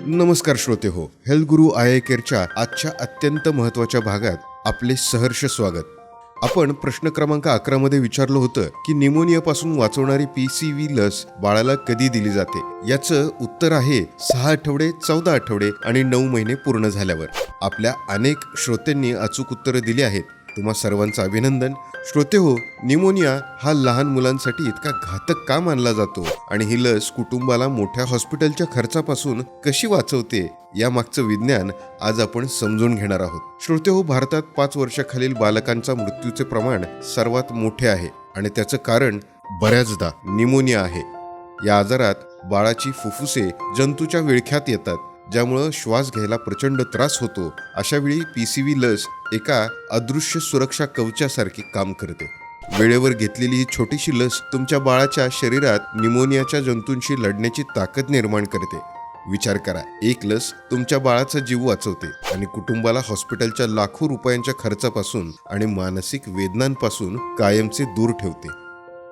नमस्कार श्रोते हो, हेल्थ गुरु आय केअरच्या आजच्या अत्यंत महत्त्वाच्या भागात आपले सहर्ष स्वागत. आपण प्रश्न क्रमांक 11 मध्ये विचारलं होतं की निमोनियापासून वाचवणारी PCV लस बाळाला कधी दिली जाते. याचं उत्तर आहे 6 आठवडे, 14 आठवडे आणि 9 महिने पूर्ण झाल्यावर. आपल्या अनेक श्रोत्यांनी अचूक उत्तरं दिली आहेत. तुम्हा सर्वांचं अभिनंदन. श्रोते हो, निमोनिया हा लहान मुलांसाठी इतका घातक का मानला जातो आणि ही लस कुटुंबाला मोठ्या हॉस्पिटलच्या खर्चापासून कशी वाचवते यामागचं विज्ञान आज आपण समजून घेणार आहोत. श्रोते हो, भारतात 5 वर्षाखालील बालकांचा मृत्यूचे प्रमाण सर्वात मोठे आहे आणि त्याचं कारण बऱ्याचदा निमोनिया आहे. या आजारात बाळाची फुफ्फुसे जंतूच्या विळख्यात येतात, ज्यामुळं श्वास घ्यायला प्रचंड त्रास होतो. अशा वेळी PCV लस एका अदृश्य सुरक्षा कवचासारखी काम करते. वेळेवर घेतलेली ही छोटीशी लस तुमच्या बाळाच्या शरीरात निमोनियाच्या जंतूंशी लढण्याची ताकद निर्माण करते. विचार करा, एक लस तुमच्या बाळाचा जीव वाचवते आणि कुटुंबाला हॉस्पिटलच्या लाखो रुपयांच्या खर्चापासून आणि मानसिक वेदनांपासून कायमचे दूर ठेवते.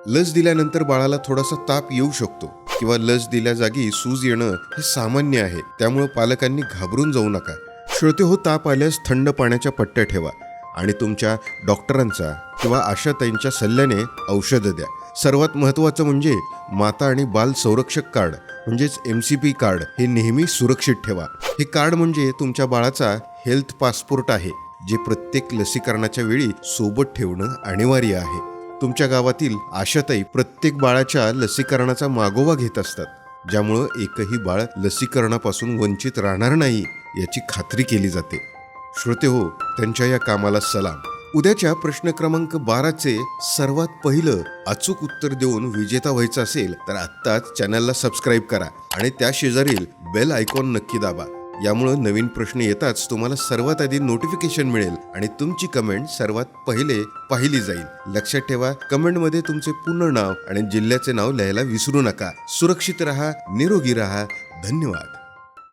लस दिल्यानंतर बाळाला थोडासा ताप येऊ शकतो किंवा लस दिल्या जागी सूज येणं हे सामान्य आहे. त्यामुळे पालकांनी घाबरून जाऊ नका. श्रोते हो, ताप आल्यास थंड पाण्याच्या पट्ट्या ठेवा आणि तुमच्या डॉक्टरांचा किंवा आशाताईंच्या सल्ल्याने औषधं द्या. सर्वात महत्त्वाचं म्हणजे माता आणि बाल संरक्षक कार्ड म्हणजेच MCP कार्ड हे नेहमी सुरक्षित ठेवा. हे कार्ड म्हणजे तुमच्या बाळाचा हेल्थ पासपोर्ट आहे, जे प्रत्येक लसीकरणाच्या वेळी सोबत ठेवणं अनिवार्य आहे. तुमच्या गावातील आशाताई प्रत्येक बाळाच्या लसीकरणाचा मागोवा घेत असतात, ज्यामुळं एकही बाळ लसीकरणापासून वंचित राहणार नाही याची खात्री केली जाते. श्रोते हो, त्यांच्या या कामाला सलाम. उद्याच्या प्रश्न क्रमांक 12चे सर्वात पहिलं अचूक उत्तर देऊन विजेता व्हायचं असेल तर आत्ताच चॅनलला सबस्क्राईब करा आणि त्या शेजारील बेल आयकॉन नक्की दाबा. यामुळं नवीन प्रश्न येताच तुम्हाला सर्वात आधी नोटिफिकेशन मिळेल आणि तुमची कमेंट सर्वात पहिले पाहिली जाईल. लक्षात ठेवा, कमेंटमध्ये तुमचे पूर्ण नाव आणि जिल्ह्याचे नाव लिहायला विसरू नका. सुरक्षित राहा, निरोगी राहा. धन्यवाद.